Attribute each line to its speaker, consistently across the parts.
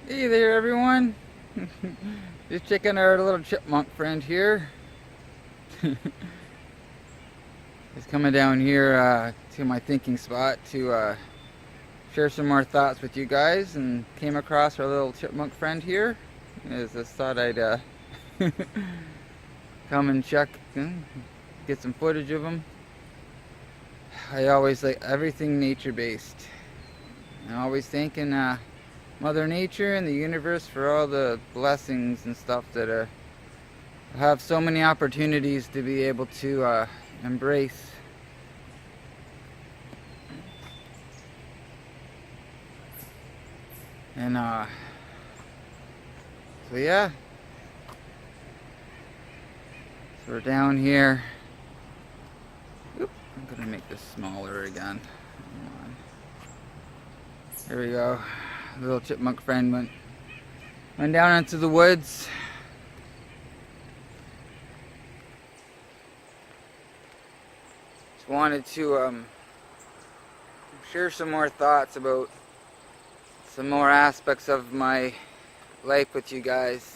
Speaker 1: Hey there, everyone. Just checking our little chipmunk friend here. He's coming down here to my thinking spot to share some more thoughts with you guys, and came across our little chipmunk friend here. I just thought I'd come and check and get some footage of him. I always like everything nature-based. I'm always thanking Mother Nature and the universe for all the blessings and stuff that have so many opportunities to be able to embrace. And so yeah, so we're down here. Oop, I'm gonna make this smaller again. Hang on. There we go. Little chipmunk friend went down into the woods. Just wanted to share some more thoughts about some more aspects of my life with you guys.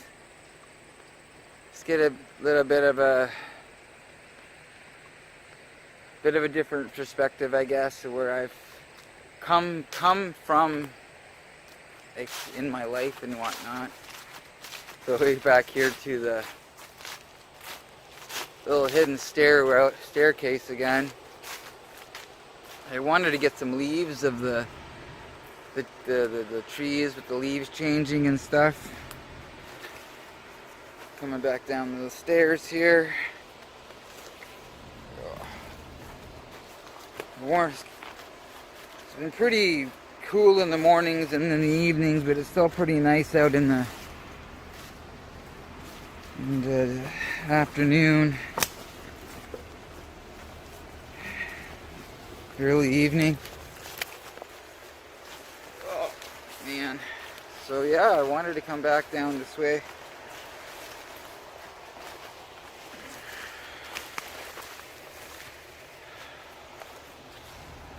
Speaker 1: Just get a little bit of a different perspective, I guess, where I've come from in my life and whatnot. So way back here to the little hidden staircase again. I wanted to get some leaves of the trees with the leaves changing and stuff. Coming back down the stairs here. It's been pretty cool in the mornings and in the evenings, but it's still pretty nice out in the afternoon, early evening. Oh man. So yeah, I wanted to come back down this way.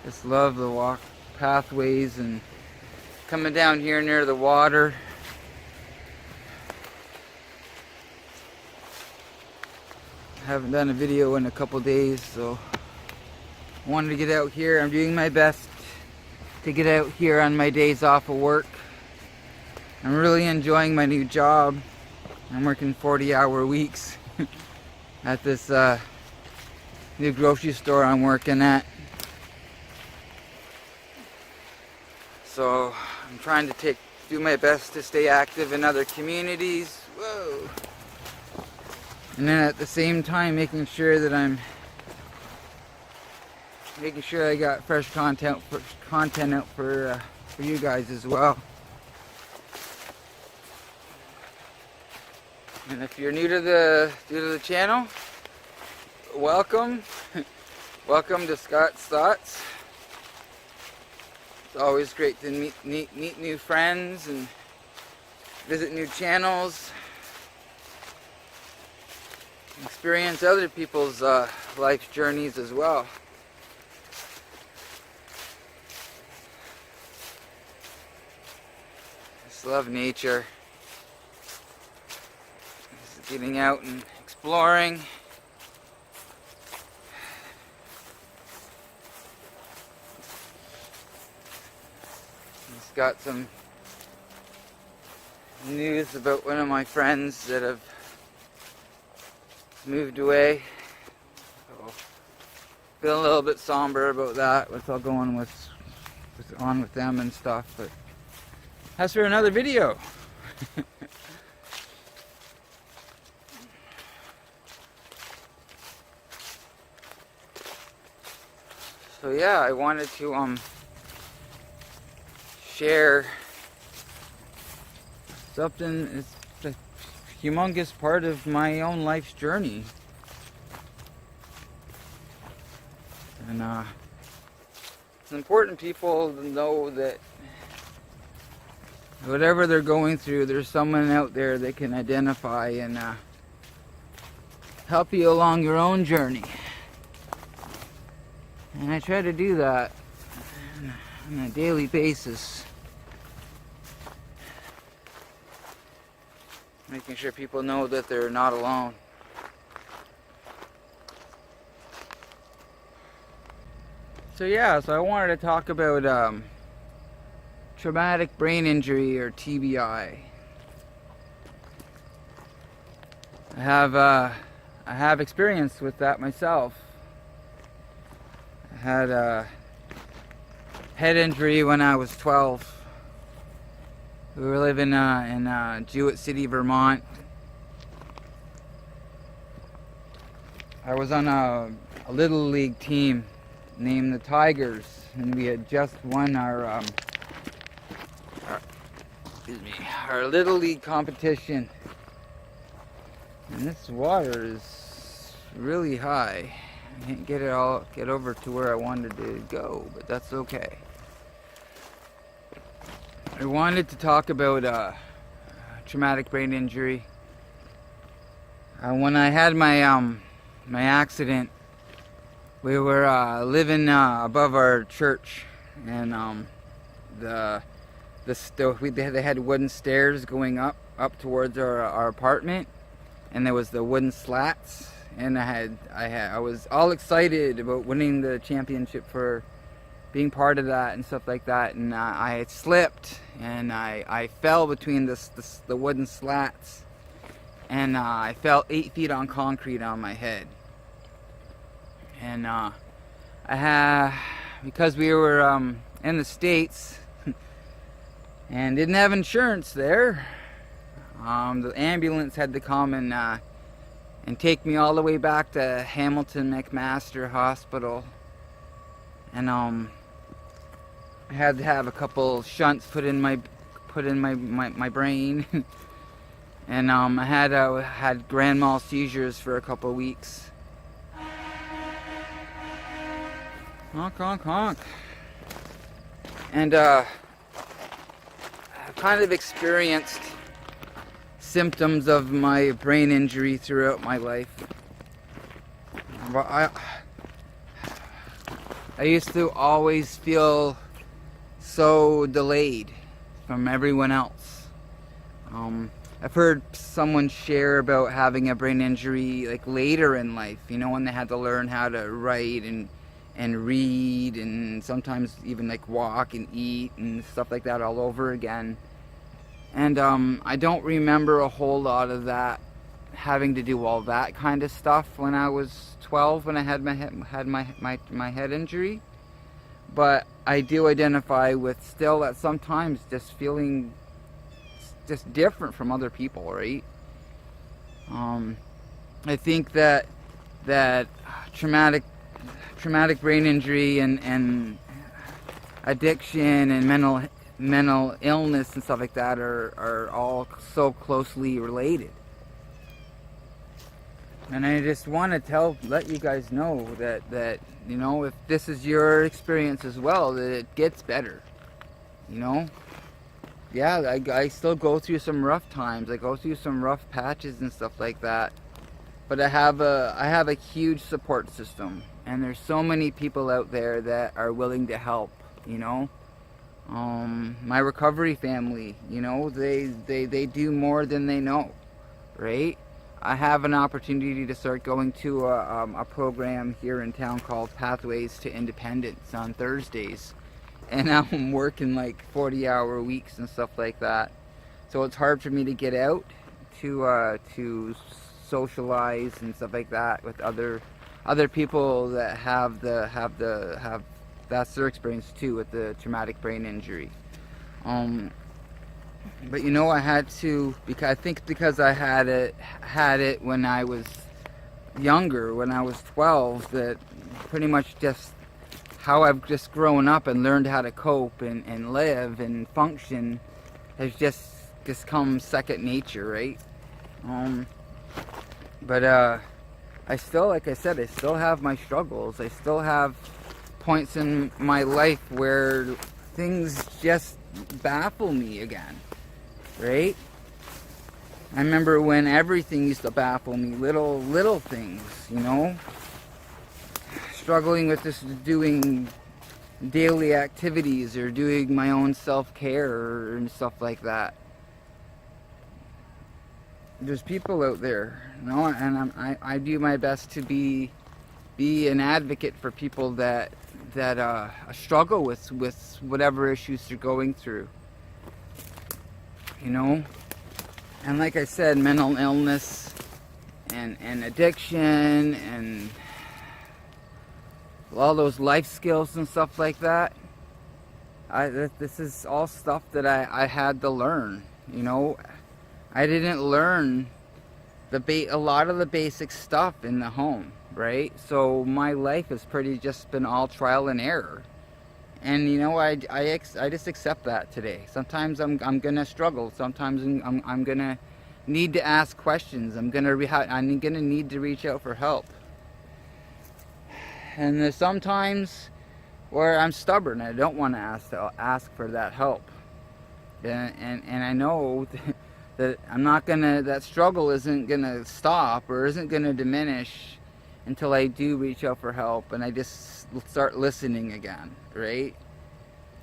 Speaker 1: Just love the walk pathways and coming down here near the water. I haven't done a video in a couple days, so I wanted to get out here. I'm doing my best to get out here on my days off of work. I'm really enjoying my new job. I'm working 40-hour weeks at this new grocery store I'm working at. So I'm trying to do my best to stay active in other communities. Whoa! And then at the same time making sure that I got fresh content out for you guys as well. And if you're new to the channel, welcome. Welcome to Scott's Thoughts. It's always great to meet new friends and visit new channels, experience other people's life journeys as well. Just love nature. Just getting out and exploring. Got some news about one of my friends that have moved away. So feel a little bit somber about that. What's all going on with them and stuff, but that's for another video. So yeah, I wanted to share something. It's a humongous part of my own life's journey, and it's important people to know that whatever they're going through, there's someone out there that can identify and help you along your own journey. And I try to do that on a daily basis. making sure people know that they're not alone. So yeah, so I wanted to talk about traumatic brain injury, or TBI. I have experience with that myself. I had a head injury when I was 12. We were living in Jewett City, Vermont. I was on a little league team named the Tigers, and we had just won our little league competition. And this water is really high. I can't get over to where I wanted to go, but that's okay. I wanted to talk about traumatic brain injury. When I had my accident, we were living above our church, and they had wooden stairs going up towards our apartment, and there was the wooden slats, and I was all excited about winning the championship for being part of that and stuff like that, and I had slipped and I fell between the wooden slats, and I fell 8 feet on concrete on my head. And because we were in the States and didn't have insurance there, the ambulance had to come and take me all the way back to Hamilton McMaster Hospital, and I had to have a couple shunts put in my brain, and I had grand mal seizures for a couple weeks. Honk, honk, honk. And I've kind of experienced symptoms of my brain injury throughout my life. I used to always feel so delayed from everyone else. I've heard someone share about having a brain injury like later in life, when they had to learn how to write and read, and sometimes even like walk and eat and stuff like that all over again. And I don't remember a whole lot of that, having to do all that kind of stuff when I was 12, when I had my head injury. But I do identify with still that sometimes just feeling just different from other people, right? I think that traumatic brain injury and addiction and mental illness and stuff like that are all so closely related. And I just want to let you guys know that if this is your experience as well, that it gets better. Yeah, I still go through some rough times. I go through some rough patches and stuff like that. But I have a huge support system, and there's so many people out there that are willing to help. My recovery family, they do more than they know, right? I have an opportunity to start going to a program here in town called Pathways to Independence on Thursdays, and I'm working like 40-hour weeks and stuff like that. So it's hard for me to get out to socialize and stuff like that with other people that have that's their experience too with the traumatic brain injury. But I had to, because I had it when I was younger, when I was 12, that pretty much just how I've just grown up and learned how to cope and live and function has just come second nature, right? But I still, like I said, I still have my struggles. I still have points in my life where things just baffle me again, right? I remember when everything used to baffle me, little things, struggling with just doing daily activities or doing my own self-care and stuff like that. there's people out there, you know, and I do my best to be an advocate for people that struggle with whatever issues they're going through, you know. And like I said, mental illness and addiction and all those life skills and stuff like that. This is all stuff that I had to learn, you know. I didn't learn a lot of the basic stuff in the home, right? So my life has pretty just been all trial and error. And you know, I just accept that today. Sometimes I'm gonna struggle. Sometimes I'm gonna need to ask questions. I'm gonna need to reach out for help. And there's sometimes where I'm stubborn. I don't want to ask for that help. And I know that that struggle isn't gonna stop or isn't gonna diminish until I do reach out for help and I just start listening again, right?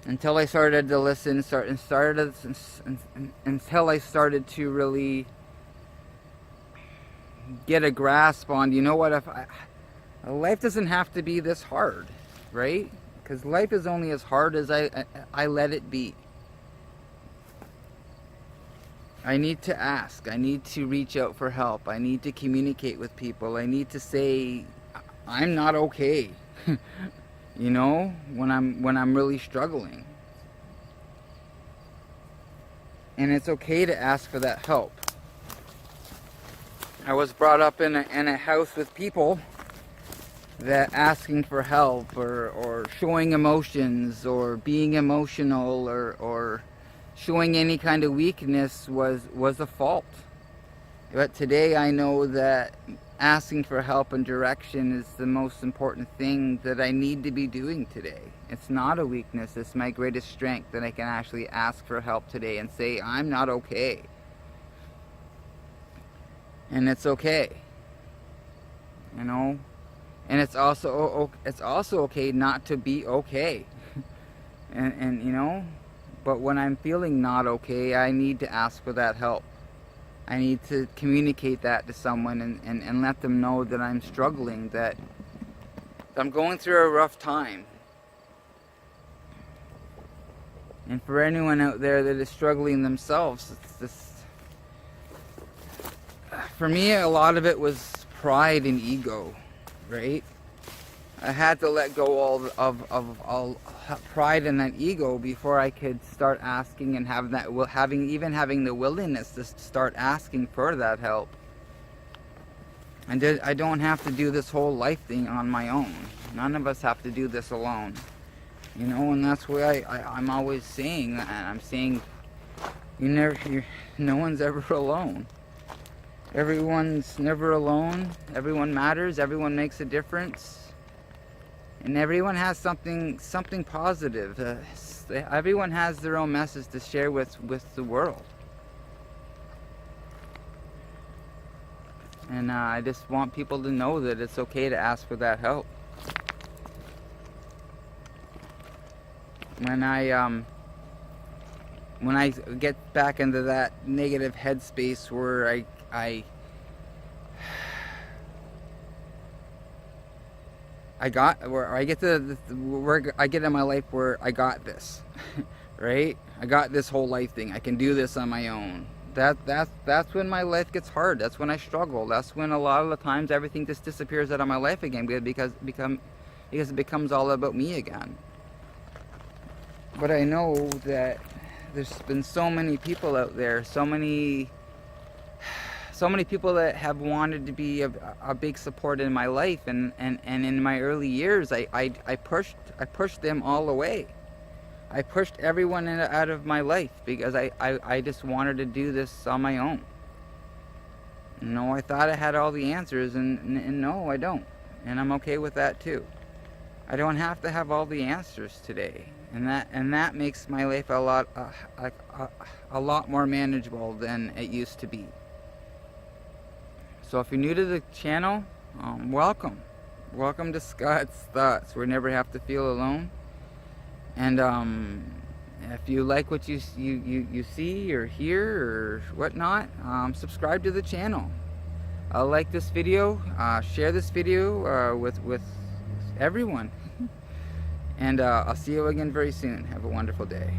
Speaker 1: Until I started to listen, until I started to really get a grasp on, you know what, life doesn't have to be this hard, right? Because life is only as hard as I let it be. I need to ask. I need to reach out for help. I need to communicate with people. I need to say, I'm not okay. You know, when I'm really struggling. And it's okay to ask for that help. I was brought up in a house with people that asking for help or showing emotions or being emotional or showing any kind of weakness was a fault. But today I know that asking for help and direction is the most important thing that I need to be doing today. It's not a weakness, it's my greatest strength that I can actually ask for help today and say, I'm not okay. And it's okay. You know? And it's also okay not to be okay. and you know, but when I'm feeling not okay, I need to ask for that help. I need to communicate that to someone and let them know that I'm struggling, that I'm going through a rough time. And for anyone out there that is struggling themselves, it's this. For me, a lot of it was pride and ego, right? I had to let go of all pride and that ego before I could start asking and having the willingness to start asking for that help. And I don't have to do this whole life thing on my own. None of us have to do this alone. You know, and that's why I'm always saying that. I'm saying no one's ever alone. Everyone's never alone. Everyone matters. Everyone makes a difference. And everyone has something positive. Everyone has their own message to share with the world. And I just want people to know that it's okay to ask for that help. When I get back into that negative headspace where I get in my life where I got this, right? I got this whole life thing. I can do this on my own. That's when my life gets hard. That's when I struggle. That's when a lot of the times everything just disappears out of my life again because it becomes all about me again. But I know that there's been so many people out there, so many people that have wanted to be a big support in my life, and in my early years I pushed them all away. I pushed everyone out of my life because I just wanted to do this on my own. You know, I thought I had all the answers, and no, I don't. And I'm okay with that too. I don't have to have all the answers today, and that makes my life a lot more manageable than it used to be. So if you're new to the channel, welcome to Scott's Thoughts. We never have to feel alone. And If you like what you see or hear or whatnot, subscribe to the channel. Like this video, share this video with everyone. And I'll see you again very soon. Have a wonderful day.